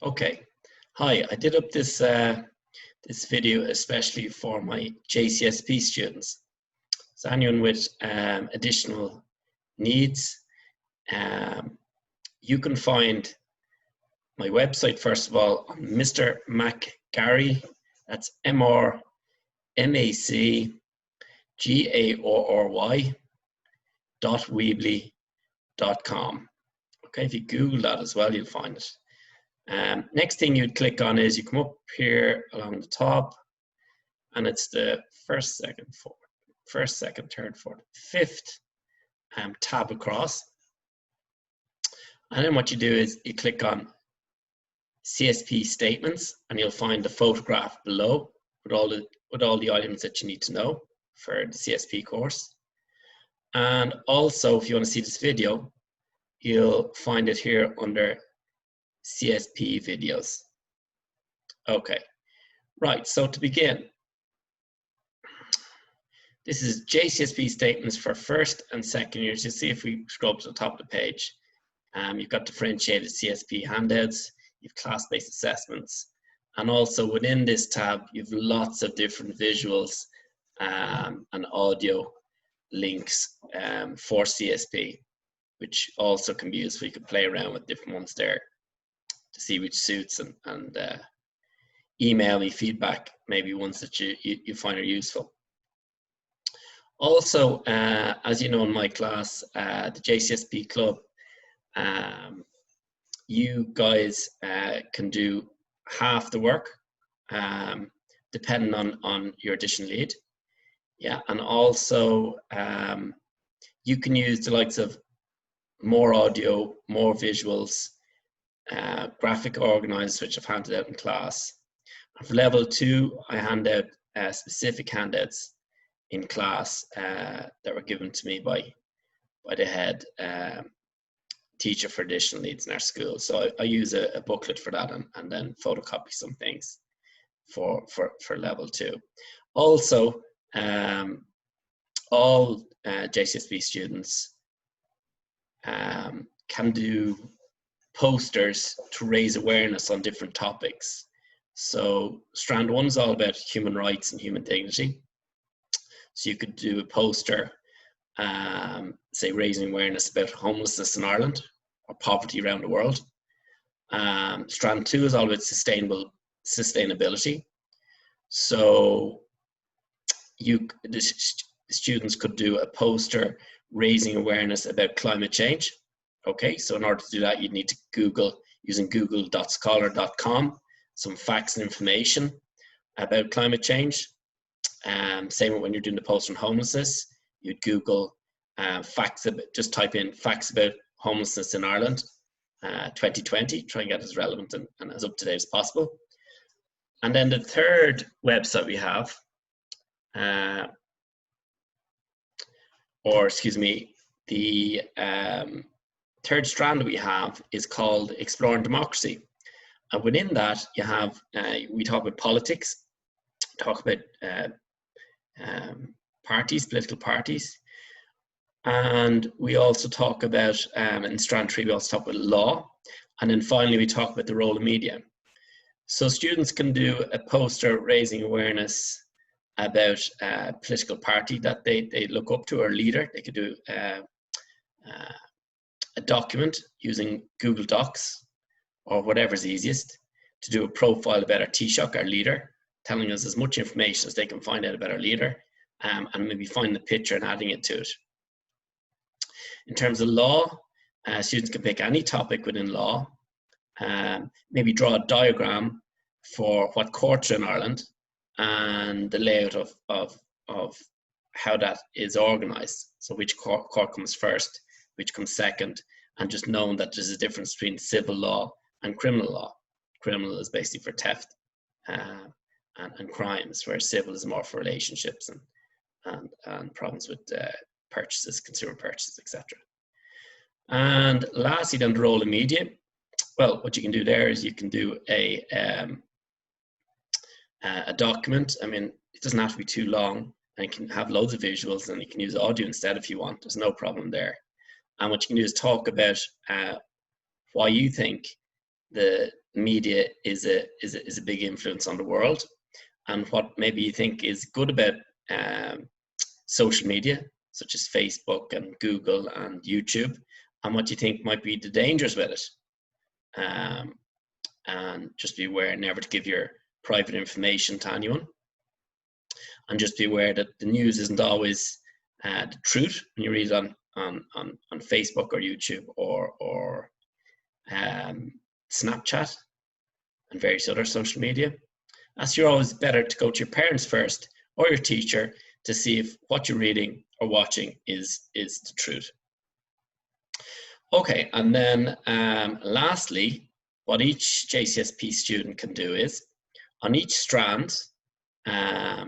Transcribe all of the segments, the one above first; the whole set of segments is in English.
Okay, hi. I did up this this video especially for my JCSP students. So anyone with additional needs, you can find my website first of all on Mr. McGarry. That's MrMacGarry.weebly.com. Okay, if you Google that as well, you'll find it. Next thing you'd click on is you come up here along the top, and it's the first, second, third, fourth, fifth tab across. And then what you do is you click on CSP statements, and you'll find the photograph below with all the items that you need to know for the CSP course. And also, if you want to see this video, you'll find it here under CSP videos. Okay, right, so to begin, this is JCSP statements for first and second years. You see if we scroll to the top of the page, you've got differentiated CSP handouts, you've class-based assessments, and also within this tab, you've lots of different visuals and audio links for CSP, which also can be useful. You can play around with different ones there to see which suits, and email me feedback, maybe ones that you find are useful. Also, as you know, in my class, the JCSP Club, you guys can do half the work, depending on your additional lead. Yeah, and also you can use the likes of more audio, more visuals, graphic organizers, which I've handed out in class. And for level 2, I hand out specific handouts in class that were given to me by the head teacher for additional needs in our school. So I use a booklet for that, and then photocopy some things for level 2. Also, all JCSP students can do posters to raise awareness on different topics. So strand 1 is all about human rights and human dignity. So you could do a poster, say raising awareness about homelessness in Ireland or poverty around the world. Strand 2 is all about sustainability. So the students could do a poster raising awareness about climate change. Okay, so in order to do that, you'd need to Google, using google.scholar.com, some facts and information about climate change. Same when you're doing the post on homelessness, you'd Google facts about, just type in facts about homelessness in Ireland 2020, try and get as relevant and as up to date as possible. And then the third website we have, the third strand we have is called Exploring Democracy. And within that, you have, we talk about politics, talk about parties, political parties. And we also talk about, in strand 3, we also talk about law. And then finally, we talk about the role of media. So students can do a poster raising awareness about a political party that they look up to, or leader. They could do a document using Google Docs or whatever's easiest to do a profile about our Taoiseach, our leader, telling us as much information as they can find out about our leader, and maybe find the picture and adding it to it. In terms of law, students can pick any topic within law, maybe draw a diagram for what courts are in Ireland and the layout of how that is organized. So which court comes first, which comes second, and just knowing that there's a difference between civil law and criminal law. Criminal is basically for theft and crimes, whereas civil is more for relationships and problems with purchases, consumer purchases, etc. And lastly, then the role of media. Well, what you can do there is you can do a document. I mean, it doesn't have to be too long, and you can have loads of visuals, and you can use audio instead if you want. There's no problem there. And what you can do is talk about why you think the media is a big influence on the world, and what maybe you think is good about social media, such as Facebook and Google and YouTube, and what you think might be the dangers with it. And just be aware never to give your private information to anyone. And just be aware that the news isn't always the truth when you read it on Facebook or YouTube or Snapchat and various other social media. As you're always better to go to your parents first or your teacher to see if what you're reading or watching is the truth. Okay, and then lastly, what each JCSP student can do is, on each strand that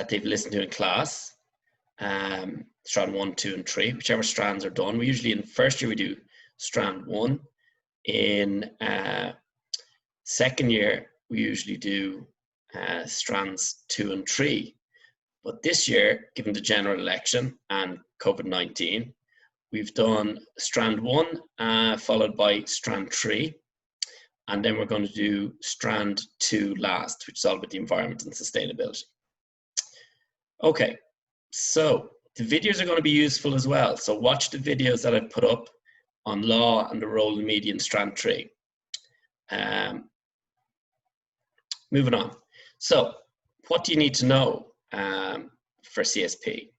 they've listened to in class, strand 1, 2, and 3, whichever strands are done. We usually in first year we do strand 1. In second year we usually do strands 2 and 3. But this year, given the general election and COVID-19, we've done strand 1 followed by strand 3, and then we're going to do strand 2 last, which is all about the environment and sustainability. Okay, so the videos are going to be useful as well. So watch the videos that I've put up on law and the role of the media in strand 3. Moving on. So what do you need to know for CSP?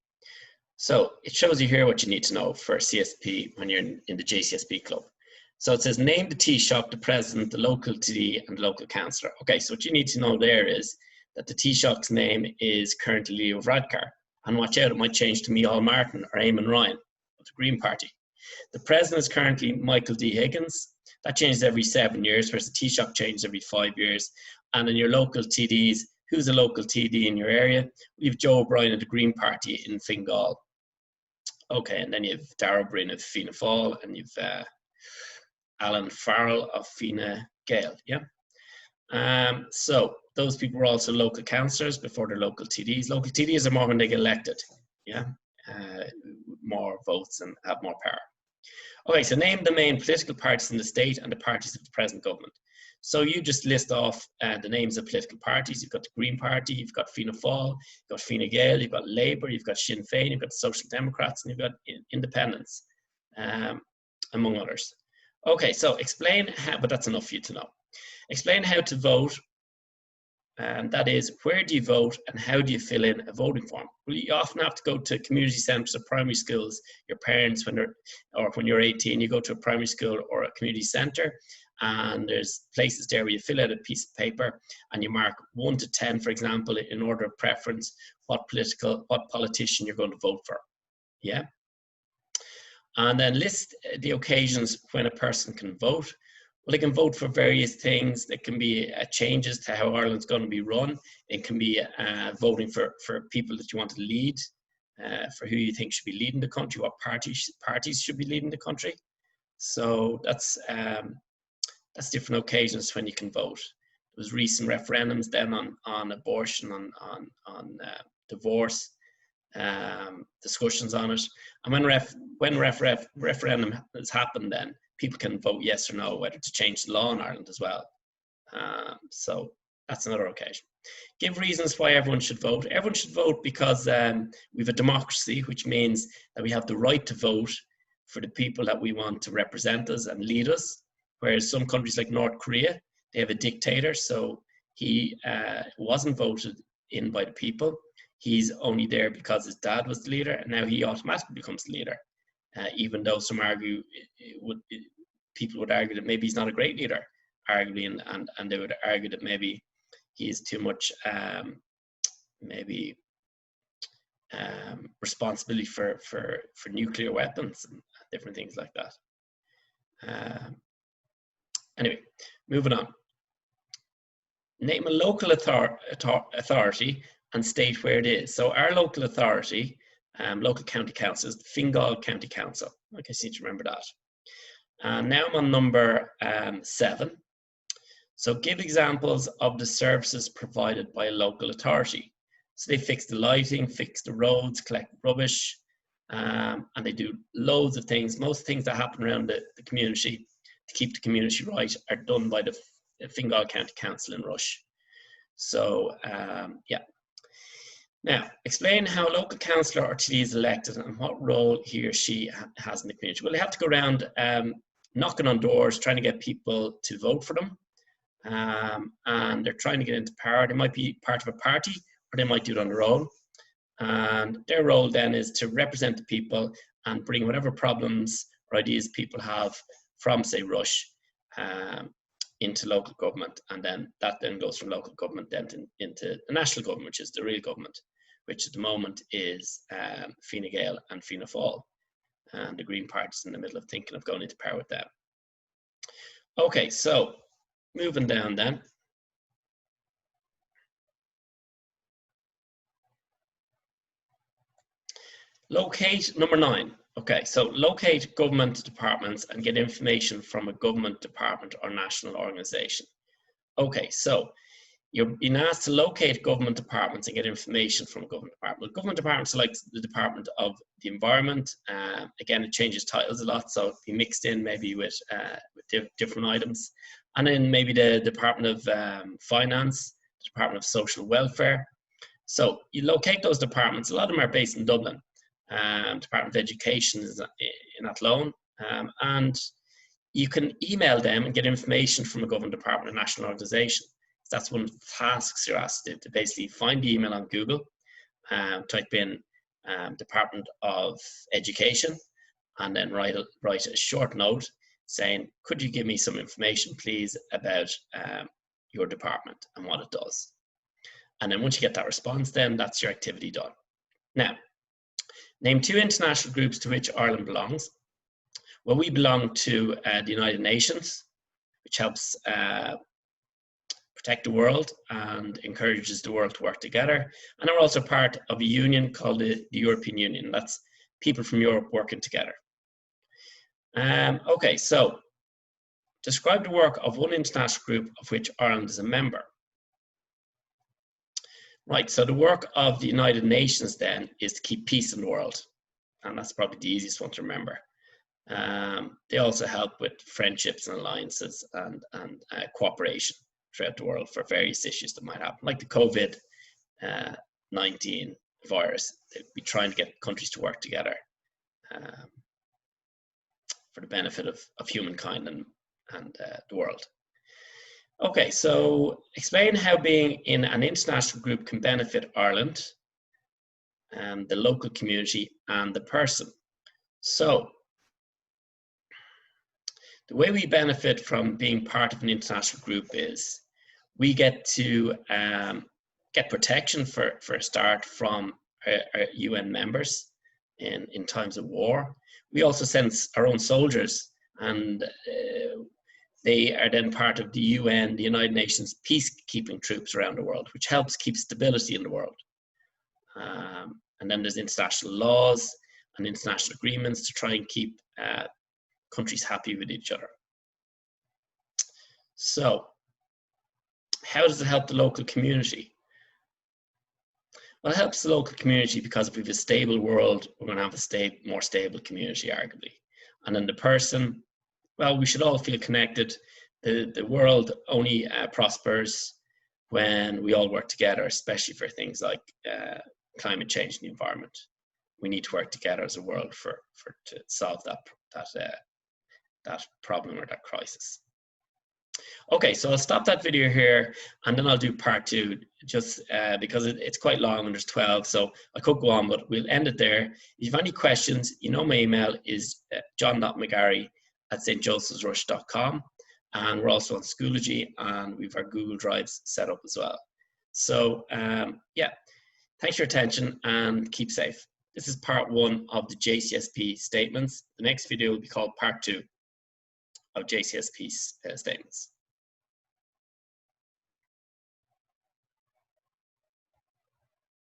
So it shows you here what you need to know for CSP when you're in the JCSP club. So it says name the Taoiseach, the president, the local TD, and the local councillor. Okay, so what you need to know there is that the Taoiseach's name is currently Leo Varadkar. And watch out, it might change to Micheál Martin or Eamon Ryan of the Green Party. The president is currently Michael D. Higgins. That changes every 7 years, whereas the Taoiseach changes every 5 years. And in your local TDs, who's a local TD in your area? We have Joe O'Brien of the Green Party in Fingal. Okay, and then you have Darragh Breen of Fianna Fáil, and you've Alan Farrell of Fine Gael, yeah? So those people were also local councillors before they're local TDs. Local TDs are more when they get elected, yeah? More votes and have more power. Okay, so name the main political parties in the state and the parties of the present government. So you just list off the names of political parties. You've got the Green Party, you've got Fianna Fáil, you've got Fine Gael, you've got Labour, you've got Sinn Féin, you've got the Social Democrats, and you've got Independents, among others. Okay, so explain how, but that's enough for you to know. Explain how to vote, and that is, where do you vote and how do you fill in a voting form? Well, you often have to go to community centres or primary schools. Your parents, when you're 18, you go to a primary school or a community centre, and there's places there where you fill out a piece of paper and you mark 1 to 10, for example, in order of preference, what politician you're going to vote for, yeah? And then list the occasions when a person can vote. Well, they can vote for various things. There can be changes to how Ireland's going to be run. It can be voting for people that you want to lead, for who you think should be leading the country, what parties should be leading the country. So that's different occasions when you can vote. There was recent referendums then on abortion, on divorce, discussions on it. And when referendum has happened, then people can vote yes or no, whether to change the law in Ireland as well. So that's another occasion. Give reasons why everyone should vote. Everyone should vote because we have a democracy, which means that we have the right to vote for the people that we want to represent us and lead us. Whereas some countries like North Korea, they have a dictator, so he wasn't voted in by the people. He's only there because his dad was the leader, and now he automatically becomes the leader. Even though some people would argue that maybe he's not a great leader, arguably, and they would argue that maybe he is too much responsibility for nuclear weapons and different things like that. Anyway, moving on. Name a local authority and state where it is. So our local authority, local county council, is the Fingal County Council. I guess you need to remember that. Now I'm on number 7. So give examples of the services provided by a local authority. So they fix the lighting, fix the roads, collect rubbish, and they do loads of things. Most things that happen around the community to keep the community right are done by the Fingal County Council in Rush. So yeah. Now, explain how a local councillor or TD is elected and what role he or she has in the community. Well, they have to go around knocking on doors, trying to get people to vote for them. And they're trying to get into power. They might be part of a party, or they might do it on their own. And their role then is to represent the people and bring whatever problems or ideas people have from, say, Rush into local government, and then that then goes from local government then into the national government, which is the real government, which at the moment is Fine Gael and Fianna Fáil, and the Green Party's in the middle of thinking of going into power with them. Okay, so moving down then. Locate, number 9. Okay, so locate government departments and get information from a government department or national organisation. Okay, so you're being asked to locate government departments and get information from a government department. Government departments are like the Department of the Environment. Again, it changes titles a lot, so be mixed in maybe with different items. And then maybe the Department of Finance, the Department of Social Welfare. So you locate those departments. A lot of them are based in Dublin. Department of Education is in Athlone, and you can email them and get information from a government department or national organisation. So that's one of the tasks you're asked to basically find the email on Google, type in Department of Education, and then write a short note saying, could you give me some information please about your department and what it does. And then once you get that response, then that's your activity done. Now, name 2 international groups to which Ireland belongs. Well, we belong to the United Nations, which helps protect the world and encourages the world to work together. And we're also part of a union called the European Union. That's people from Europe working together. Okay, so describe the work of one international group of which Ireland is a member. Right, so the work of the United Nations then is to keep peace in the world. And that's probably the easiest one to remember. They also help with friendships and alliances and cooperation throughout the world for various issues that might happen, like the COVID-19 virus. They'd be trying to get countries to work together for the benefit of humankind and the world. Okay, so explain how being in an international group can benefit Ireland, the local community, and the person. So, the way we benefit from being part of an international group is we get to get protection for a start from our UN members in times of war. We also send our own soldiers, and they are then part of the UN, the United Nations peacekeeping troops around the world, which helps keep stability in the world. And then there's international laws and international agreements to try and keep countries happy with each other. So, how does it help the local community? Well, it helps the local community because if we have a stable world, we're going to have a more stable community, arguably. And then the person, well, we should all feel connected. The world only prospers when we all work together, especially for things like climate change and the environment. We need to work together as a world to solve that problem or that crisis. Okay, so I'll stop that video here, and then I'll do part 2, just because it's quite long and there's 12, so I could go on, but we'll end it there. If you have any questions, you know my email is john.mcgarry@stjosephsrush.com, and we're also on Schoology, and we've our Google Drives set up as well. So yeah, thanks for your attention and keep safe. This is part 1 of the JCSP statements. The next video will be called part 2 of JCSP statements.